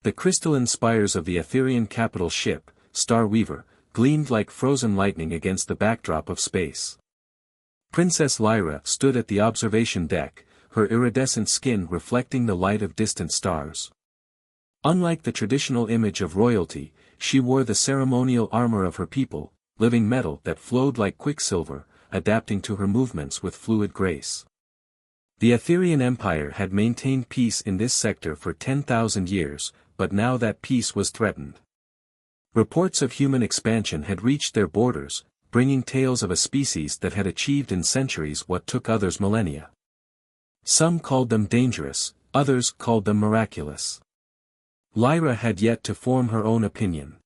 The crystalline spires of the Etherian capital ship, Star Weaver, gleamed like frozen lightning against the backdrop of space. Princess Lyra stood at the observation deck, her iridescent skin reflecting the light of distant stars. Unlike the traditional image of royalty, she wore the ceremonial armor of her people, living metal that flowed like quicksilver, adapting to her movements with fluid grace. The Etherian Empire had maintained peace in this sector for 10,000 years, but now that peace was threatened. Reports of human expansion had reached their borders, bringing tales of a species that had achieved in centuries what took others millennia. Some called them dangerous, others called them miraculous. Lyra had yet to form her own opinion.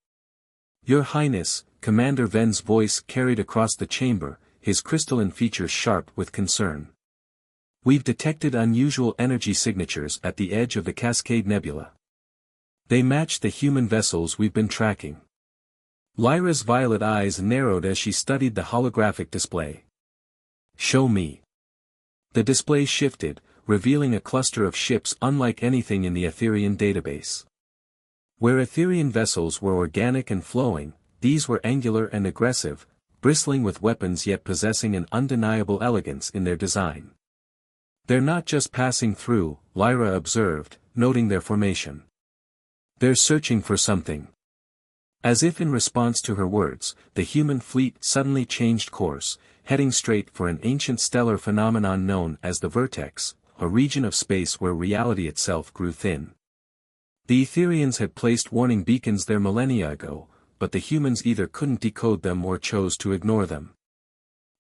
"Your Highness," Commander Ven's voice carried across the chamber, his crystalline features sharp with concern. "We've detected unusual energy signatures at the edge of the Cascade Nebula. They match the human vessels we've been tracking." Lyra's violet eyes narrowed as she studied the holographic display. "Show me." The display shifted, revealing a cluster of ships unlike anything in the Etherian database. Where Etherian vessels were organic and flowing, these were angular and aggressive, bristling with weapons yet possessing an undeniable elegance in their design. "They're not just passing through," Lyra observed, noting their formation. "They're searching for something." As if in response to her words, the human fleet suddenly changed course, heading straight for an ancient stellar phenomenon known as the Vertex, a region of space where reality itself grew thin. The Etherians had placed warning beacons there millennia ago, but the humans either couldn't decode them or chose to ignore them.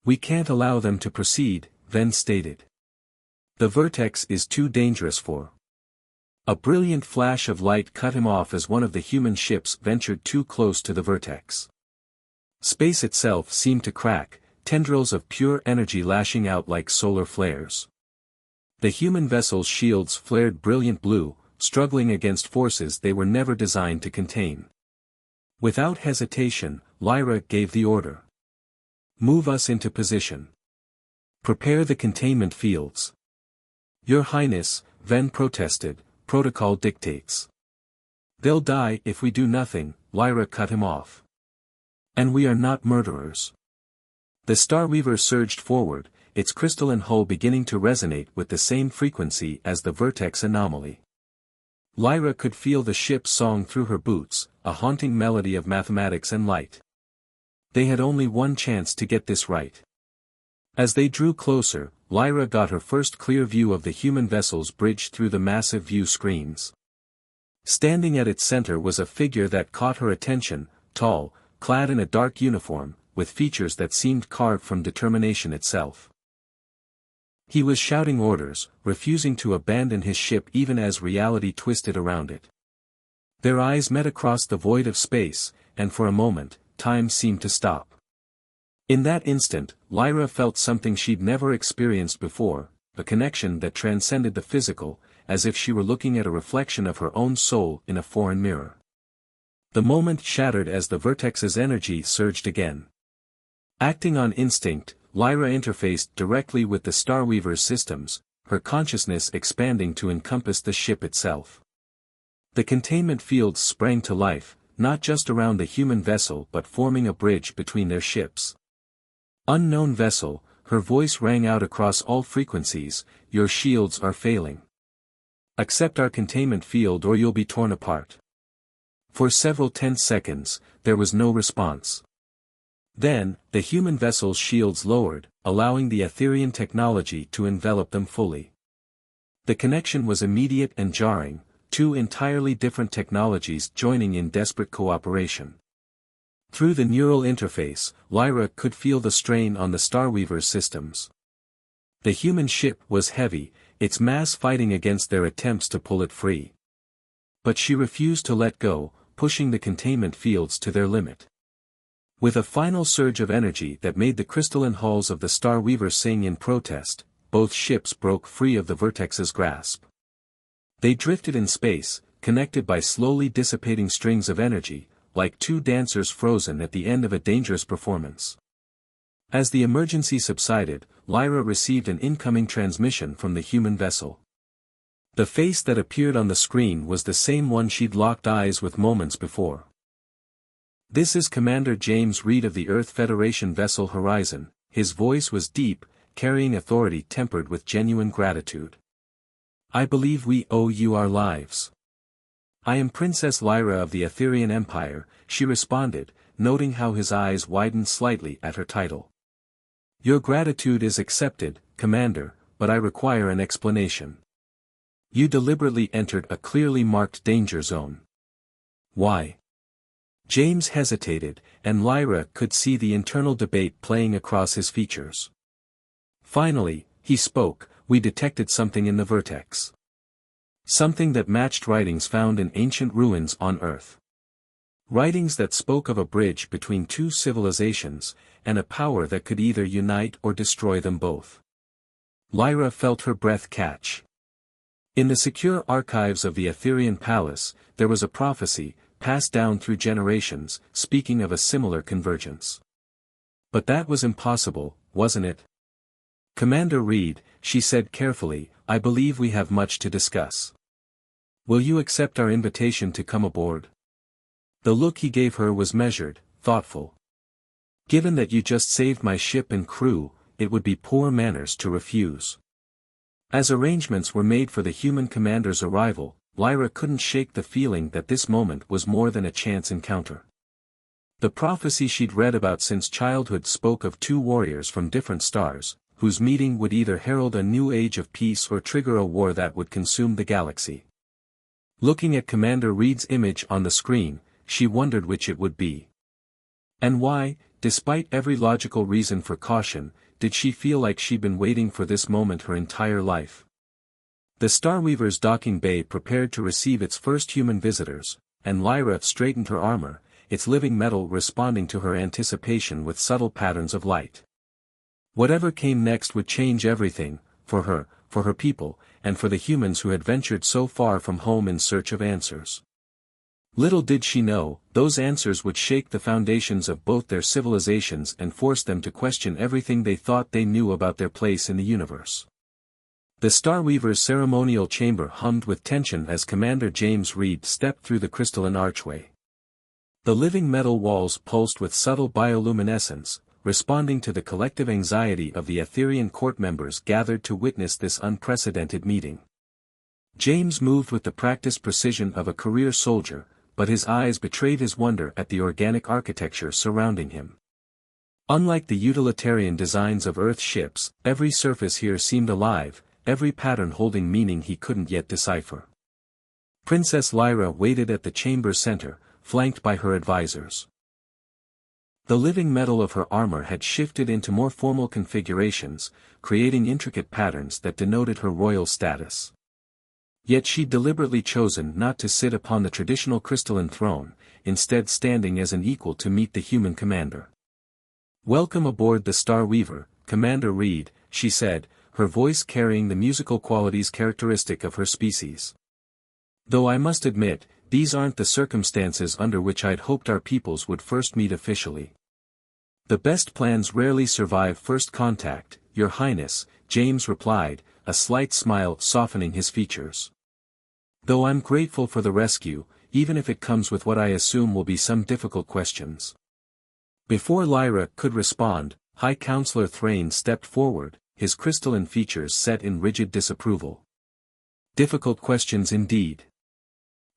"We can't allow them to proceed," Ven stated. "The Vertex is too dangerous for." A brilliant flash of light cut him off as one of the human ships ventured too close to the Vertex. Space itself seemed to crack, tendrils of pure energy lashing out like solar flares. The human vessel's shields flared brilliant blue, struggling against forces they were never designed to contain. Without hesitation, Lyra gave the order. "Move us into position. Prepare the containment fields." "Your Highness," Ven protested, "protocol dictates." "They'll die if we do nothing," Lyra cut him off. "And we are not murderers." The Starweaver surged forward, its crystalline hull beginning to resonate with the same frequency as the Vertex anomaly. Lyra could feel the ship's song through her boots, a haunting melody of mathematics and light. They had only one chance to get this right. As they drew closer, Lyra got her first clear view of the human vessel's bridge through the massive view screens. Standing at its center was a figure that caught her attention, tall, clad in a dark uniform, with features that seemed carved from determination itself. He was shouting orders, refusing to abandon his ship even as reality twisted around it. Their eyes met across the void of space, and for a moment, time seemed to stop. In that instant, Lyra felt something she'd never experienced before, a connection that transcended the physical, as if she were looking at a reflection of her own soul in a foreign mirror. The moment shattered as the Vertex's energy surged again. Acting on instinct, Lyra interfaced directly with the Starweaver's systems, her consciousness expanding to encompass the ship itself. The containment fields sprang to life, not just around the human vessel but forming a bridge between their ships. "Unknown vessel," her voice rang out across all frequencies, "your shields are failing. Accept our containment field or you'll be torn apart." For several tense seconds, there was no response. Then, the human vessel's shields lowered, allowing the Etherian technology to envelop them fully. The connection was immediate and jarring, two entirely different technologies joining in desperate cooperation. Through the neural interface, Lyra could feel the strain on the Starweaver's systems. The human ship was heavy, its mass fighting against their attempts to pull it free. But she refused to let go, pushing the containment fields to their limit. With a final surge of energy that made the crystalline hulls of the Starweaver sing in protest, both ships broke free of the Vertex's grasp. They drifted in space, connected by slowly dissipating strings of energy, like two dancers frozen at the end of a dangerous performance. As the emergency subsided, Lyra received an incoming transmission from the human vessel. The face that appeared on the screen was the same one she'd locked eyes with moments before. "This is Commander James Reed of the Earth Federation vessel Horizon." His voice was deep, carrying authority tempered with genuine gratitude. "I believe we owe you our lives." "I am Princess Lyra of the Aetherian Empire," she responded, noting how his eyes widened slightly at her title. "Your gratitude is accepted, Commander, but I require an explanation. You deliberately entered a clearly marked danger zone. Why?" James hesitated, and Lyra could see the internal debate playing across his features. Finally, he spoke. "We detected something in the vertex. Something that matched writings found in ancient ruins on Earth. Writings that spoke of a bridge between two civilizations, and a power that could either unite or destroy them both." Lyra felt her breath catch. In the secure archives of the Aetherian Palace, there was a prophecy, passed down through generations, speaking of a similar convergence. "But that was impossible, wasn't it?" "Commander Reed," she said carefully, "I believe we have much to discuss. Will you accept our invitation to come aboard?" The look he gave her was measured, thoughtful. "Given that you just saved my ship and crew, it would be poor manners to refuse." As arrangements were made for the human commander's arrival, Lyra couldn't shake the feeling that this moment was more than a chance encounter. The prophecy she'd read about since childhood spoke of two warriors from different stars, whose meeting would either herald a new age of peace or trigger a war that would consume the galaxy. Looking at Commander Reed's image on the screen, she wondered which it would be. And why, despite every logical reason for caution, did she feel like she'd been waiting for this moment her entire life? The Starweaver's docking bay prepared to receive its first human visitors, and Lyra straightened her armor, its living metal responding to her anticipation with subtle patterns of light. Whatever came next would change everything, for her people, and for the humans who had ventured so far from home in search of answers. Little did she know, those answers would shake the foundations of both their civilizations and force them to question everything they thought they knew about their place in the universe. The Starweaver's ceremonial chamber hummed with tension as Commander James Reed stepped through the crystalline archway. The living metal walls pulsed with subtle bioluminescence, responding to the collective anxiety of the Aetherian court members gathered to witness this unprecedented meeting. James moved with the practiced precision of a career soldier, but his eyes betrayed his wonder at the organic architecture surrounding him. Unlike the utilitarian designs of Earth ships, every surface here seemed alive, every pattern holding meaning he couldn't yet decipher. Princess Lyra waited at the chamber's center, flanked by her advisors. The living metal of her armor had shifted into more formal configurations, creating intricate patterns that denoted her royal status. Yet she'd deliberately chosen not to sit upon the traditional crystalline throne, instead standing as an equal to meet the human commander. "Welcome aboard the Starweaver, Commander Reed," she said, her voice carrying the musical qualities characteristic of her species. "Though I must admit, these aren't the circumstances under which I'd hoped our peoples would first meet officially." "The best plans rarely survive first contact, Your Highness," James replied, a slight smile softening his features. "Though I'm grateful for the rescue, even if it comes with what I assume will be some difficult questions." Before Lyra could respond, High Counselor Thrain stepped forward, his crystalline features set in rigid disapproval. "Difficult questions indeed.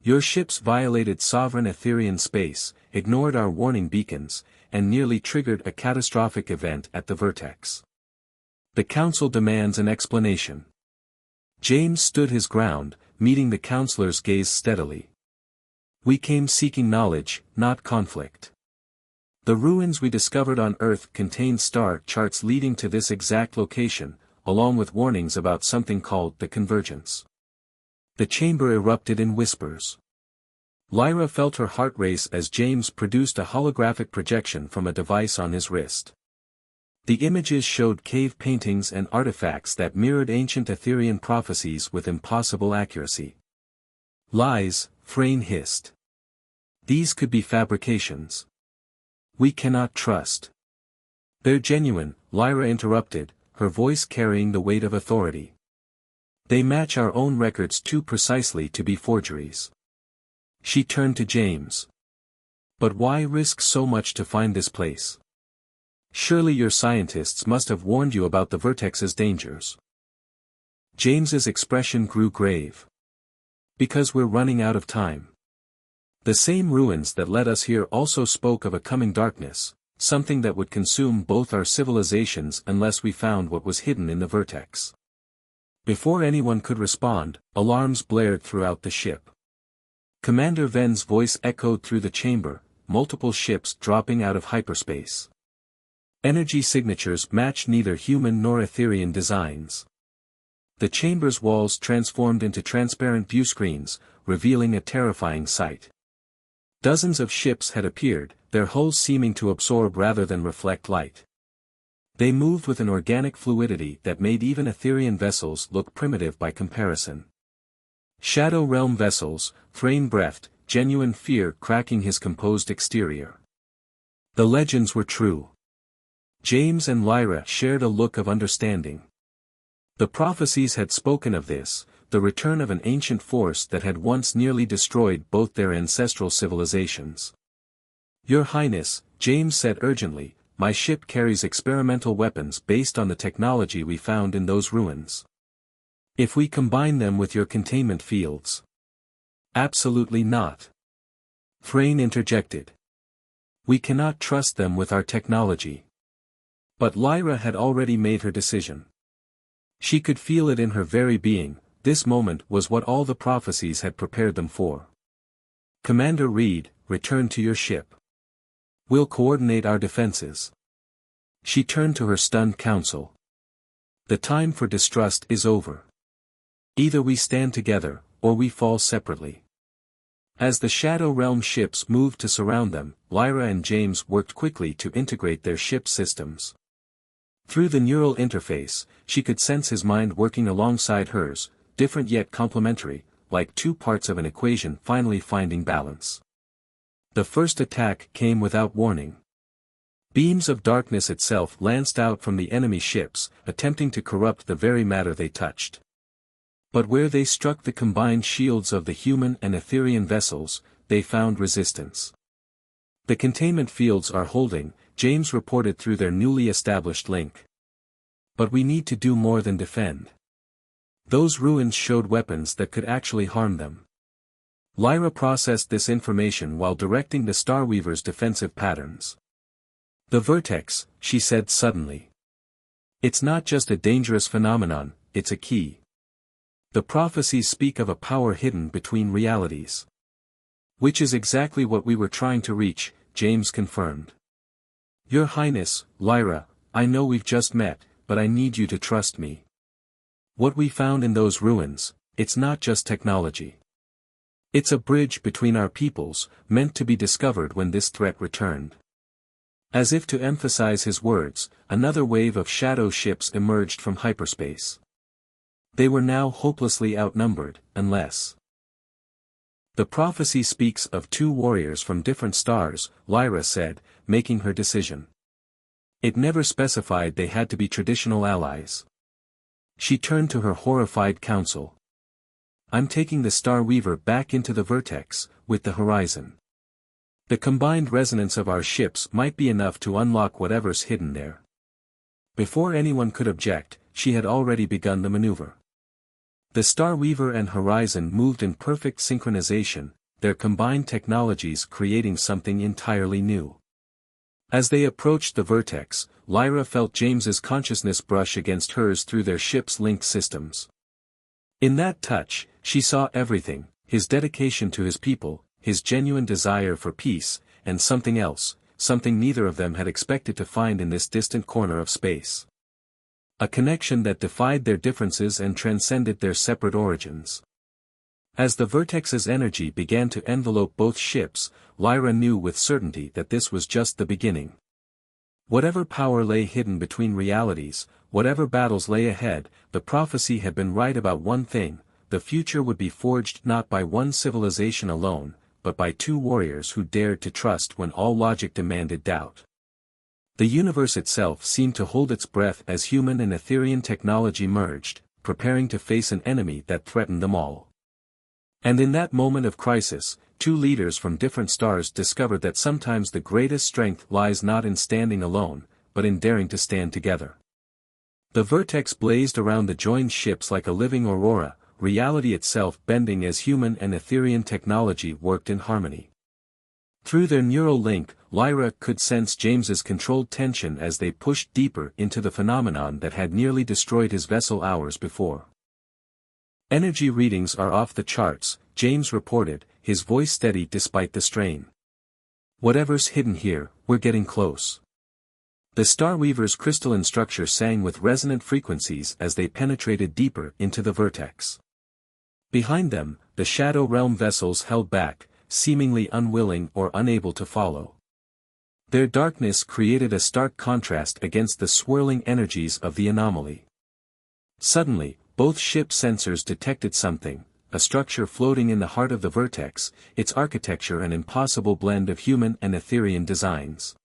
Your ships violated sovereign Aetherian space, ignored our warning beacons, and nearly triggered a catastrophic event at the vertex. The Council demands an explanation." James stood his ground, meeting the Counselor's gaze steadily. "We came seeking knowledge, not conflict. The ruins we discovered on Earth contain star charts leading to this exact location, along with warnings about something called the convergence." The chamber erupted in whispers. Lyra felt her heart race as James produced a holographic projection from a device on his wrist. The images showed cave paintings and artifacts that mirrored ancient Aetherian prophecies with impossible accuracy. "Lies," Thrain hissed. "These could be fabrications. We cannot trust." "They're genuine," Lyra interrupted, her voice carrying the weight of authority. They match our own records too precisely to be forgeries. She turned to James. But why risk so much to find this place? Surely your scientists must have warned you about the Vertex's dangers. James's expression grew grave. Because we're running out of time. The same ruins that led us here also spoke of a coming darkness, something that would consume both our civilizations unless we found what was hidden in the Vertex. Before anyone could respond, alarms blared throughout the ship. Commander Ven's voice echoed through the chamber, multiple ships dropping out of hyperspace. Energy signatures matched neither human nor Etherian designs. The chamber's walls transformed into transparent viewscreens, revealing a terrifying sight. Dozens of ships had appeared, their hulls seeming to absorb rather than reflect light. They moved with an organic fluidity that made even Etherian vessels look primitive by comparison. Shadow Realm vessels, Thrain breathed, genuine fear cracking his composed exterior. The legends were true. James and Lyra shared a look of understanding. The prophecies had spoken of this, the return of an ancient force that had once nearly destroyed both their ancestral civilizations. Your Highness, James said urgently, my ship carries experimental weapons based on the technology we found in those ruins. If we combine them with your containment fields. Absolutely not. Thrain interjected. We cannot trust them with our technology. But Lyra had already made her decision. She could feel it in her very being, this moment was what all the prophecies had prepared them for. Commander Reed, return to your ship. We'll coordinate our defenses. She turned to her stunned council. The time for distrust is over. Either we stand together, or we fall separately. As the Shadow Realm ships moved to surround them, Lyra and James worked quickly to integrate their ship systems. Through the neural interface, she could sense his mind working alongside hers, different yet complementary, like two parts of an equation finally finding balance. The first attack came without warning. Beams of darkness itself lanced out from the enemy ships, attempting to corrupt the very matter they touched. But where they struck the combined shields of the human and Etherian vessels, they found resistance. The containment fields are holding, James reported through their newly established link. But we need to do more than defend. Those ruins showed weapons that could actually harm them. Lyra processed this information while directing the Starweaver's defensive patterns. The Vertex, she said suddenly. It's not just a dangerous phenomenon, it's a key. The prophecies speak of a power hidden between realities. Which is exactly what we were trying to reach, James confirmed. Your Highness, Lyra, I know we've just met, but I need you to trust me. What we found in those ruins, it's not just technology. It's a bridge between our peoples, meant to be discovered when this threat returned. As if to emphasize his words, another wave of shadow ships emerged from hyperspace. They were now hopelessly outnumbered, unless. The prophecy speaks of two warriors from different stars, Lyra said, making her decision. It never specified they had to be traditional allies. She turned to her horrified council. I'm taking the Starweaver back into the Vertex, with the horizon. The combined resonance of our ships might be enough to unlock whatever's hidden there. Before anyone could object, she had already begun the maneuver. The Starweaver and Horizon moved in perfect synchronization, their combined technologies creating something entirely new. As they approached the Vertex, Lyra felt James's consciousness brush against hers through their ship's linked systems. In that touch, she saw everything, his dedication to his people, his genuine desire for peace, and something else, something neither of them had expected to find in this distant corner of space. A connection that defied their differences and transcended their separate origins. As the Vertex's energy began to envelope both ships, Lyra knew with certainty that this was just the beginning. Whatever power lay hidden between realities, whatever battles lay ahead, the prophecy had been right about one thing: the future would be forged not by one civilization alone, but by two warriors who dared to trust when all logic demanded doubt. The universe itself seemed to hold its breath as human and Etherian technology merged, preparing to face an enemy that threatened them all. And in that moment of crisis, two leaders from different stars discovered that sometimes the greatest strength lies not in standing alone, but in daring to stand together. The vertex blazed around the joined ships like a living aurora, reality itself bending as human and Etherian technology worked in harmony. Through their neural link, Lyra could sense James's controlled tension as they pushed deeper into the phenomenon that had nearly destroyed his vessel hours before. "Energy readings are off the charts," James reported, his voice steady despite the strain. "Whatever's hidden here, we're getting close." The Starweaver's crystalline structure sang with resonant frequencies as they penetrated deeper into the vertex. Behind them, the Shadow Realm vessels held back, seemingly unwilling or unable to follow. Their darkness created a stark contrast against the swirling energies of the anomaly. Suddenly, both ship sensors detected something, a structure floating in the heart of the vertex, its architecture an impossible blend of human and Etherian designs.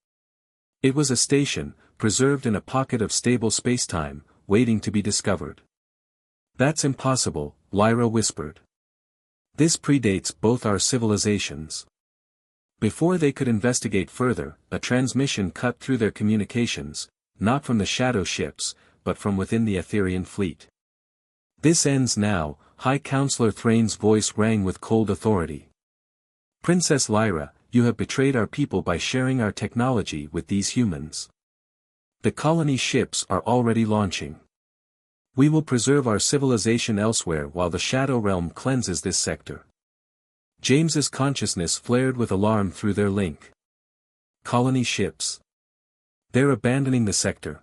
It was a station, preserved in a pocket of stable spacetime, waiting to be discovered. "That's impossible," Lyra whispered. "This predates both our civilizations." Before they could investigate further, a transmission cut through their communications, not from the shadow ships, but from within the Etherian fleet. "This ends now," High Counselor Thrane's voice rang with cold authority. "Princess Lyra, you have betrayed our people by sharing our technology with these humans. The colony ships are already launching. We will preserve our civilization elsewhere while the Shadow Realm cleanses this sector." James's consciousness flared with alarm through their link. Colony ships. They're abandoning the sector.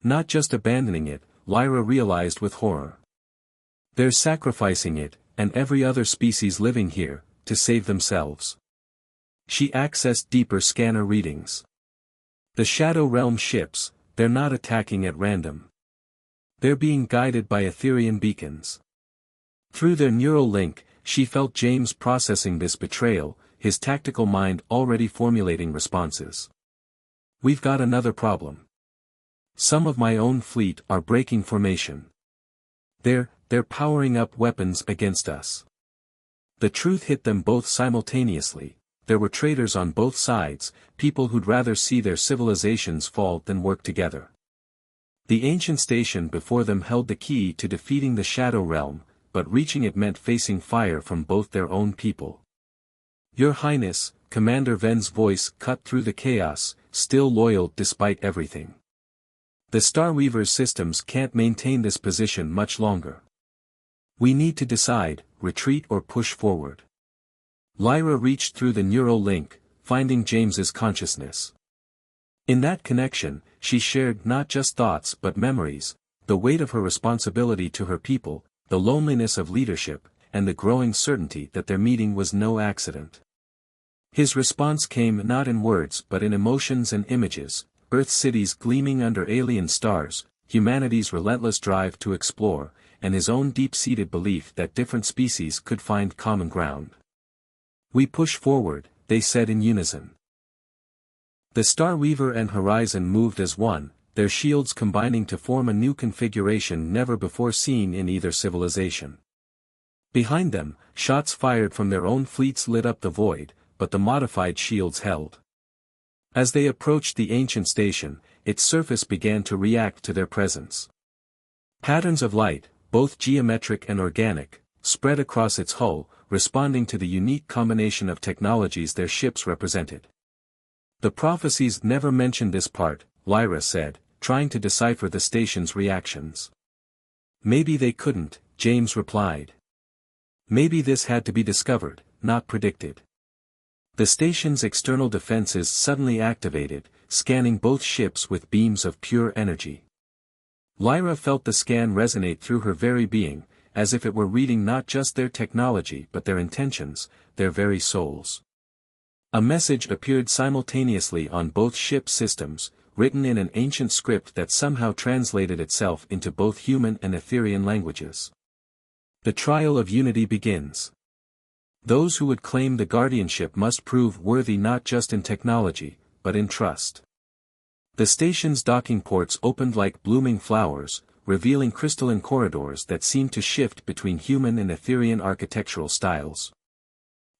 Not just abandoning it, Lyra realized with horror. They're sacrificing it, and every other species living here, to save themselves. She accessed deeper scanner readings. The Shadow Realm ships, they're not attacking at random. They're being guided by Etherian beacons. Through their neural link, she felt James processing this betrayal, his tactical mind already formulating responses. "We've got another problem. Some of my own fleet are breaking formation. They're powering up weapons against us." The truth hit them both simultaneously. There were traitors on both sides, people who'd rather see their civilizations fall than work together. The ancient station before them held the key to defeating the Shadow Realm, but reaching it meant facing fire from both their own people. "Your Highness," Commander Ven's voice cut through the chaos, still loyal despite everything. "The Starweaver's systems can't maintain this position much longer. We need to decide, retreat or push forward." Lyra reached through the neural link, finding James's consciousness. In that connection, she shared not just thoughts but memories, the weight of her responsibility to her people, the loneliness of leadership, and the growing certainty that their meeting was no accident. His response came not in words but in emotions and images, Earth cities gleaming under alien stars, humanity's relentless drive to explore, and his own deep-seated belief that different species could find common ground. "We push forward," they said in unison. The Starweaver and Horizon moved as one, their shields combining to form a new configuration never before seen in either civilization. Behind them, shots fired from their own fleets lit up the void, but the modified shields held. As they approached the ancient station, its surface began to react to their presence. Patterns of light, both geometric and organic, spread across its hull, responding to the unique combination of technologies their ships represented. "The prophecies never mentioned this part," Lyra said, trying to decipher the station's reactions. "Maybe they couldn't," James replied. "Maybe this had to be discovered, not predicted." The station's external defenses suddenly activated, scanning both ships with beams of pure energy. Lyra felt the scan resonate through her very being, as if it were reading not just their technology but their intentions, their very souls. A message appeared simultaneously on both ship systems, written in an ancient script that somehow translated itself into both human and Etherian languages. "The trial of unity begins. Those who would claim the guardianship must prove worthy not just in technology, but in trust." The station's docking ports opened like blooming flowers, revealing crystalline corridors that seemed to shift between human and Etherian architectural styles.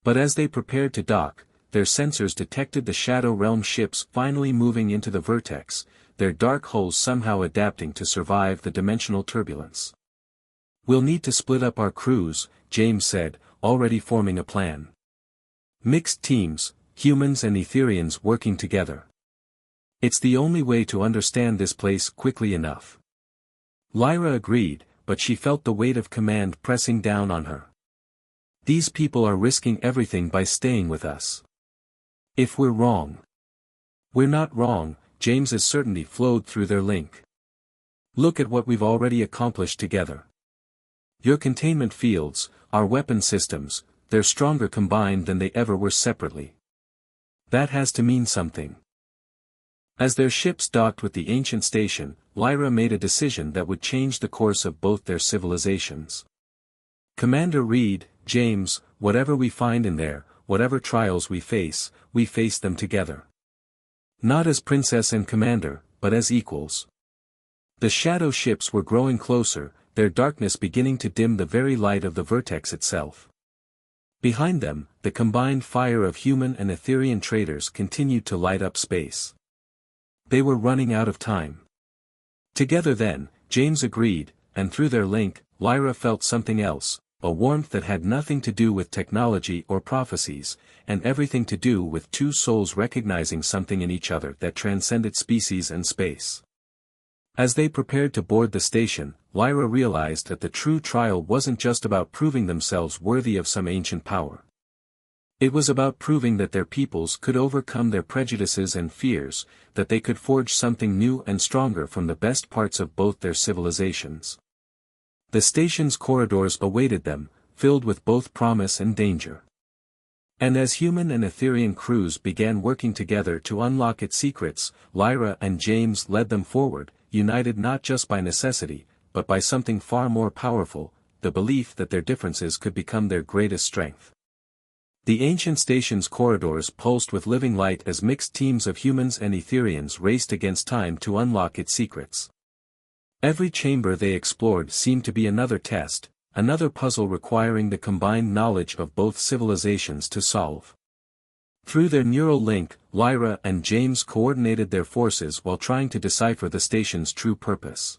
But as they prepared to dock, their sensors detected the Shadow Realm ships finally moving into the vortex, their dark hulls somehow adapting to survive the dimensional turbulence. "We'll need to split up our crews," James said, already forming a plan. "Mixed teams, humans and Etherians working together. It's the only way to understand this place quickly enough." Lyra agreed, but she felt the weight of command pressing down on her. "These people are risking everything by staying with us. If we're wrong." "We're not wrong," James's certainty flowed through their link. "Look at what we've already accomplished together. Your containment fields, our weapon systems, they're stronger combined than they ever were separately. That has to mean something." As their ships docked with the ancient station, Lyra made a decision that would change the course of both their civilizations. "Commander Reed, James, whatever we find in there, whatever trials we face them together. Not as princess and commander, but as equals." The shadow ships were growing closer, their darkness beginning to dim the very light of the vertex itself. Behind them, the combined fire of human and Etherian traders continued to light up space. They were running out of time. Together then, James agreed, and through their link, Lyra felt something else, a warmth that had nothing to do with technology or prophecies, and everything to do with two souls recognizing something in each other that transcended species and space. As they prepared to board the station, Lyra realized that the true trial wasn't just about proving themselves worthy of some ancient power. It was about proving that their peoples could overcome their prejudices and fears, that they could forge something new and stronger from the best parts of both their civilizations. The station's corridors awaited them, filled with both promise and danger. And as human and Etherian crews began working together to unlock its secrets, Lyra and James led them forward, united not just by necessity, but by something far more powerful, the belief that their differences could become their greatest strength. The ancient station's corridors pulsed with living light as mixed teams of humans and Etherians raced against time to unlock its secrets. Every chamber they explored seemed to be another test, another puzzle requiring the combined knowledge of both civilizations to solve. Through their neural link, Lyra and James coordinated their forces while trying to decipher the station's true purpose.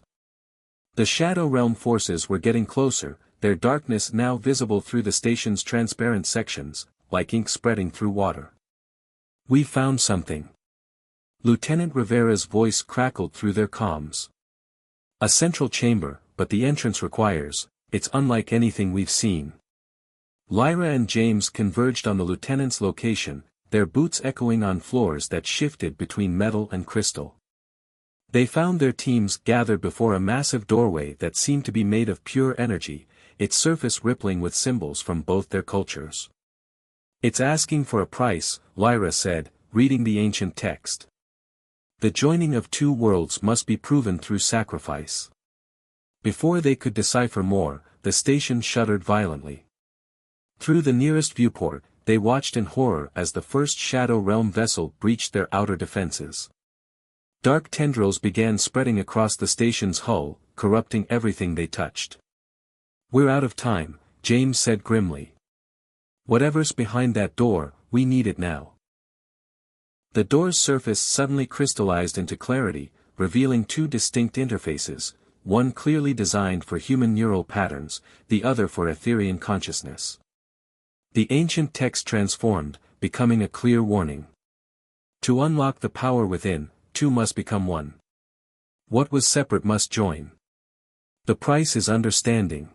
The Shadow Realm forces were getting closer, their darkness now visible through the station's transparent sections, like ink spreading through water. "We found something." Lieutenant Rivera's voice crackled through their comms. "A central chamber, but the entrance requires, it's unlike anything we've seen." Lyra and James converged on the lieutenant's location, their boots echoing on floors that shifted between metal and crystal. They found their teams gathered before a massive doorway that seemed to be made of pure energy, its surface rippling with symbols from both their cultures. "It's asking for a price," Lyra said, reading the ancient text. "The joining of two worlds must be proven through sacrifice." Before they could decipher more, the station shuddered violently. Through the nearest viewport, they watched in horror as the first Shadow Realm vessel breached their outer defenses. Dark tendrils began spreading across the station's hull, corrupting everything they touched. "We're out of time," James said grimly. "Whatever's behind that door, we need it now." The door's surface suddenly crystallized into clarity, revealing two distinct interfaces, one clearly designed for human neural patterns, the other for Etherian consciousness. The ancient text transformed, becoming a clear warning. To unlock the power within, two must become one. What was separate must join. The price is understanding.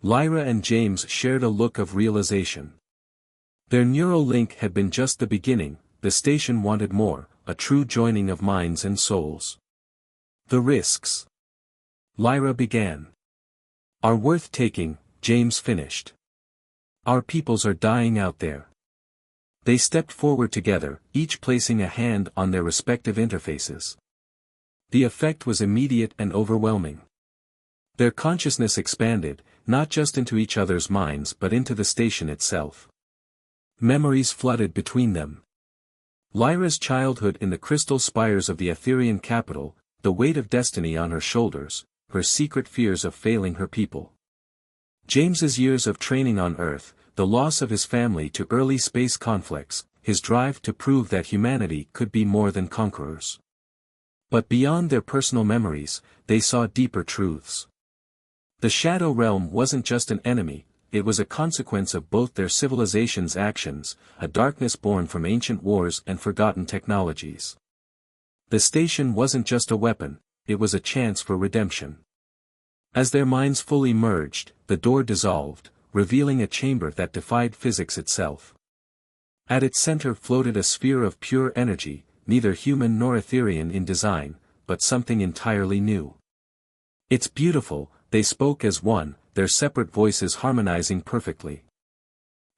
Lyra and James shared a look of realization. Their neural link had been just the beginning, the station wanted more, a true joining of minds and souls. "The risks," Lyra began, "are worth taking," James finished. "Our peoples are dying out there." They stepped forward together, each placing a hand on their respective interfaces. The effect was immediate and overwhelming. Their consciousness expanded, not just into each other's minds but into the station itself. Memories flooded between them. Lyra's childhood in the crystal spires of the Etherian capital, the weight of destiny on her shoulders, her secret fears of failing her people. James's years of training on Earth, the loss of his family to early space conflicts, his drive to prove that humanity could be more than conquerors. But beyond their personal memories, they saw deeper truths. The Shadow Realm wasn't just an enemy, it was a consequence of both their civilization's actions, a darkness born from ancient wars and forgotten technologies. The station wasn't just a weapon, it was a chance for redemption. As their minds fully merged, the door dissolved, revealing a chamber that defied physics itself. At its center floated a sphere of pure energy, neither human nor Etherean in design, but something entirely new. "It's beautiful," they spoke as one, their separate voices harmonizing perfectly.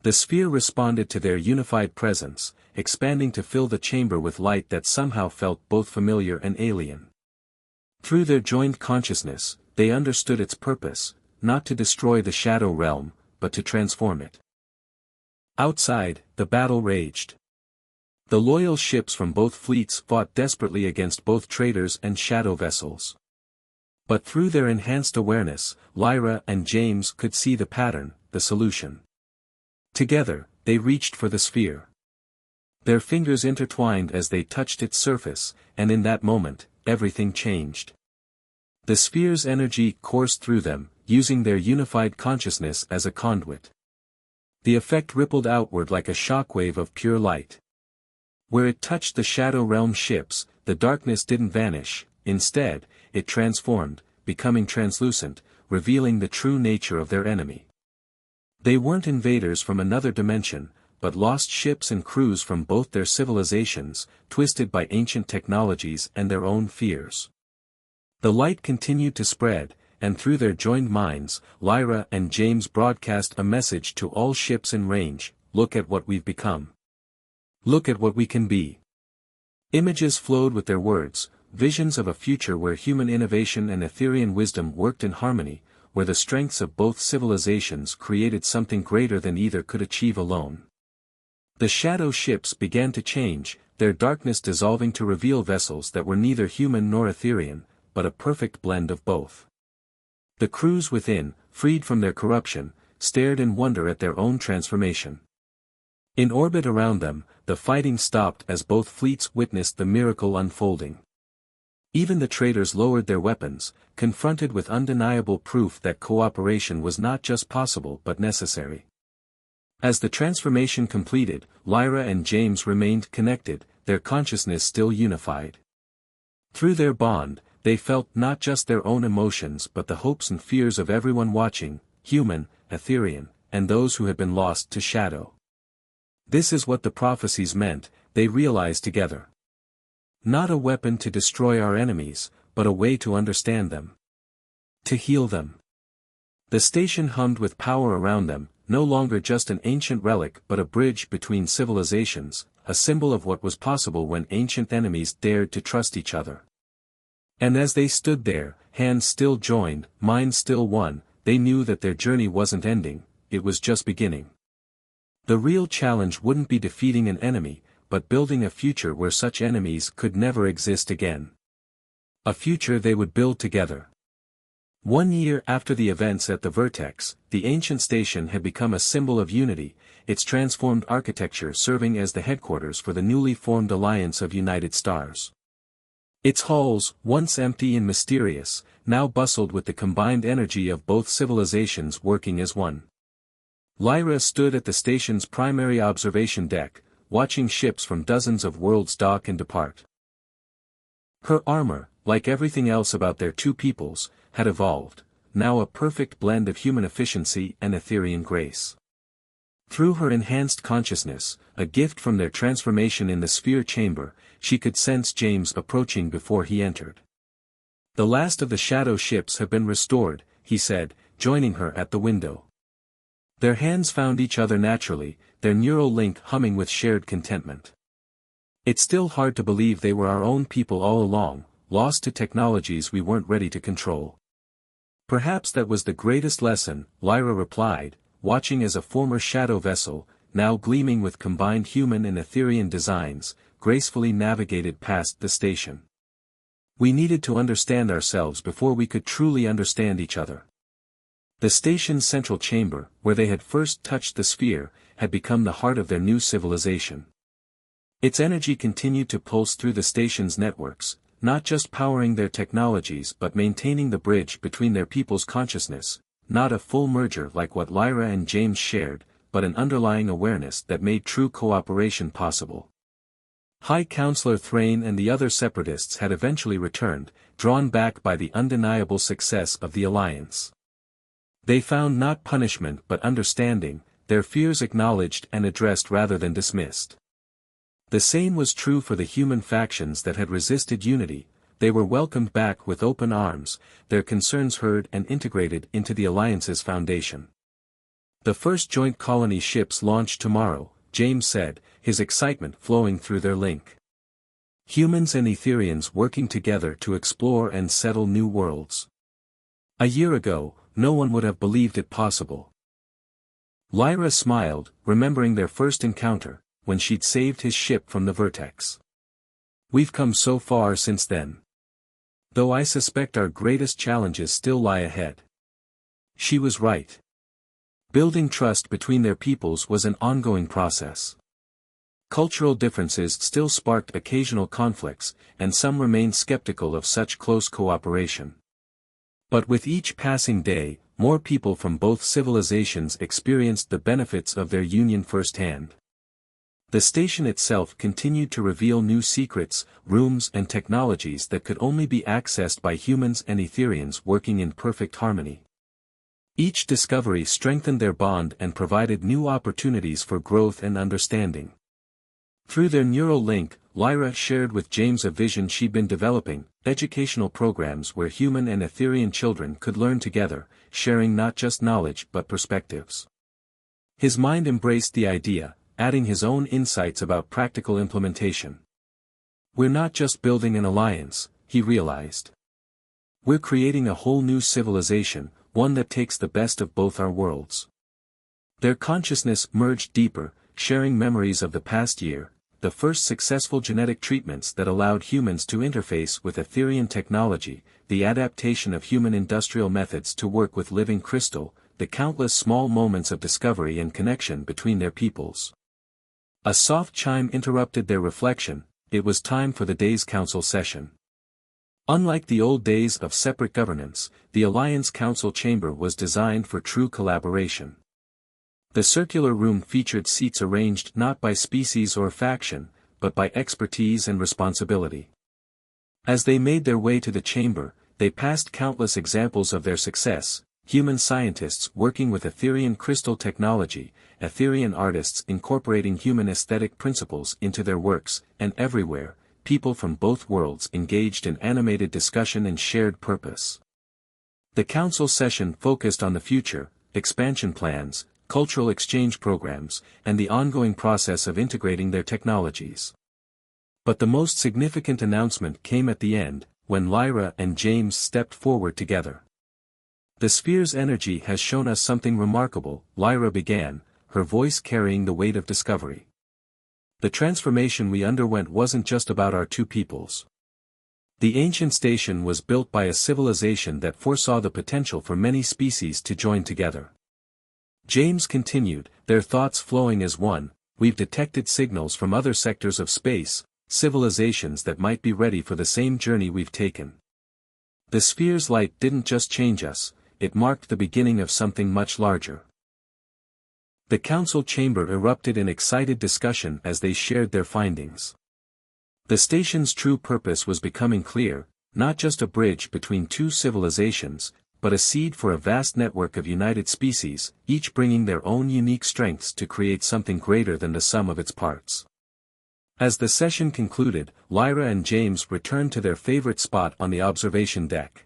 The sphere responded to their unified presence, expanding to fill the chamber with light that somehow felt both familiar and alien. Through their joined consciousness, they understood its purpose, not to destroy the Shadow Realm, but to transform it. Outside, the battle raged. The loyal ships from both fleets fought desperately against both traders and shadow vessels. But through their enhanced awareness, Lyra and James could see the pattern, the solution. Together, they reached for the sphere. Their fingers intertwined as they touched its surface, and in that moment, everything changed. The sphere's energy coursed through them, using their unified consciousness as a conduit. The effect rippled outward like a shockwave of pure light. Where it touched the Shadow Realm ships, the darkness didn't vanish, instead, it transformed, becoming translucent, revealing the true nature of their enemy. They weren't invaders from another dimension, but lost ships and crews from both their civilizations, twisted by ancient technologies and their own fears. The light continued to spread, and through their joined minds, Lyra and James broadcast a message to all ships in range: "Look at what we've become. Look at what we can be." Images flowed with their words, visions of a future where human innovation and Etherean wisdom worked in harmony, where the strengths of both civilizations created something greater than either could achieve alone. The shadow ships began to change, their darkness dissolving to reveal vessels that were neither human nor Etherean, but a perfect blend of both. The crews within, freed from their corruption, stared in wonder at their own transformation. In orbit around them, the fighting stopped as both fleets witnessed the miracle unfolding. Even the traders lowered their weapons, confronted with undeniable proof that cooperation was not just possible but necessary. As the transformation completed, Lyra and James remained connected, their consciousness still unified. Through their bond, they felt not just their own emotions but the hopes and fears of everyone watching, human, Etherean, and those who had been lost to shadow. This is what the prophecies meant, they realized together. Not a weapon to destroy our enemies, but a way to understand them. To heal them. The station hummed with power around them, no longer just an ancient relic but a bridge between civilizations, a symbol of what was possible when ancient enemies dared to trust each other. And as they stood there, hands still joined, minds still one, they knew that their journey wasn't ending, it was just beginning. The real challenge wouldn't be defeating an enemy, but building a future where such enemies could never exist again. A future they would build together. 1 year after the events at the Vertex, the ancient station had become a symbol of unity, its transformed architecture serving as the headquarters for the newly formed Alliance of United Stars. Its halls, once empty and mysterious, now bustled with the combined energy of both civilizations working as one. Lyra stood at the station's primary observation deck, watching ships from dozens of worlds dock and depart. Her armor, like everything else about their two peoples, had evolved, now a perfect blend of human efficiency and Etherean grace. Through her enhanced consciousness, a gift from their transformation in the sphere chamber, she could sense James approaching before he entered. "The last of the shadow ships have been restored," he said, joining her at the window. Their hands found each other naturally, their neural link humming with shared contentment. "It's still hard to believe they were our own people all along, lost to technologies we weren't ready to control." "Perhaps that was the greatest lesson," Lyra replied, watching as a former shadow vessel, now gleaming with combined human and Etherean designs, gracefully navigated past the station. We needed to understand ourselves before we could truly understand each other. The station's central chamber, where they had first touched the sphere, had become the heart of their new civilization. Its energy continued to pulse through the station's networks, not just powering their technologies but maintaining the bridge between their people's consciousness, not a full merger like what Lyra and James shared, but an underlying awareness that made true cooperation possible. High Counselor Thrain and the other separatists had eventually returned, drawn back by the undeniable success of the alliance. They found not punishment but understanding, their fears acknowledged and addressed rather than dismissed. The same was true for the human factions that had resisted unity. They were welcomed back with open arms, their concerns heard and integrated into the alliance's foundation. The first joint colony ships launch tomorrow, James said, his excitement flowing through their link. Humans and Etherians working together to explore and settle new worlds. A year ago, no one would have believed it possible. Lyra smiled, remembering their first encounter, when she'd saved his ship from the Vertex. We've come so far since then. Though I suspect our greatest challenges still lie ahead. She was right. Building trust between their peoples was an ongoing process. Cultural differences still sparked occasional conflicts, and some remained skeptical of such close cooperation. But with each passing day, more people from both civilizations experienced the benefits of their union firsthand. The station itself continued to reveal new secrets, rooms and technologies that could only be accessed by humans and Etherians working in perfect harmony. Each discovery strengthened their bond and provided new opportunities for growth and understanding. Through their neural link, Lyra shared with James a vision she'd been developing, educational programs where human and Etherian children could learn together, sharing not just knowledge but perspectives. His mind embraced the idea, adding his own insights about practical implementation. We're not just building an alliance, he realized. We're creating a whole new civilization, one that takes the best of both our worlds. Their consciousness merged deeper, sharing memories of the past year, the first successful genetic treatments that allowed humans to interface with Etherian technology, the adaptation of human industrial methods to work with living crystal, the countless small moments of discovery and connection between their peoples. A soft chime interrupted their reflection. It was time for the day's council session. Unlike the old days of separate governance, the Alliance Council chamber was designed for true collaboration. The circular room featured seats arranged not by species or faction, but by expertise and responsibility. As they made their way to the chamber, they passed countless examples of their success: human scientists working with Etherian crystal technology, Etherian artists incorporating human aesthetic principles into their works, and everywhere, people from both worlds engaged in animated discussion and shared purpose. The council session focused on the future, expansion plans, cultural exchange programs, and the ongoing process of integrating their technologies. But the most significant announcement came at the end, when Lyra and James stepped forward together. The sphere's energy has shown us something remarkable, Lyra began, her voice carrying the weight of discovery. The transformation we underwent wasn't just about our two peoples. The ancient station was built by a civilization that foresaw the potential for many species to join together. James continued, their thoughts flowing as one. We've detected signals from other sectors of space, civilizations that might be ready for the same journey we've taken. The sphere's light didn't just change us, it marked the beginning of something much larger. The council chamber erupted in excited discussion as they shared their findings. The station's true purpose was becoming clear, not just a bridge between two civilizations, but a seed for a vast network of united species, each bringing their own unique strengths to create something greater than the sum of its parts. As the session concluded, Lyra and James returned to their favorite spot on the observation deck.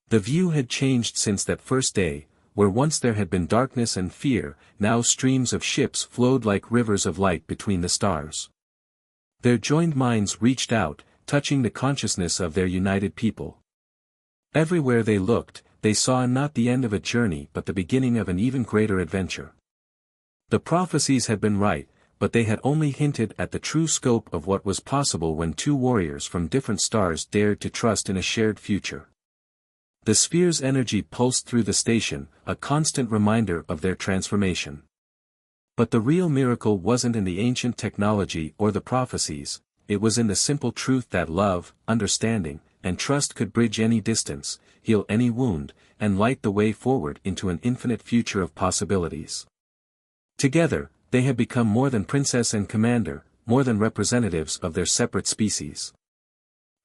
The view had changed since that first day, where once there had been darkness and fear, now streams of ships flowed like rivers of light between the stars. Their joined minds reached out, touching the consciousness of their united people. Everywhere they looked, they saw not the end of a journey but the beginning of an even greater adventure. The prophecies had been right, but they had only hinted at the true scope of what was possible when two warriors from different stars dared to trust in a shared future. The sphere's energy pulsed through the station, a constant reminder of their transformation. But the real miracle wasn't in the ancient technology or the prophecies, it was in the simple truth that love, understanding, and trust could bridge any distance, heal any wound, and light the way forward into an infinite future of possibilities. Together, they had become more than princess and commander, more than representatives of their separate species.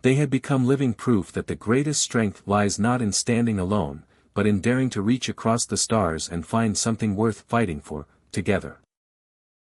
They had become living proof that the greatest strength lies not in standing alone, but in daring to reach across the stars and find something worth fighting for, together.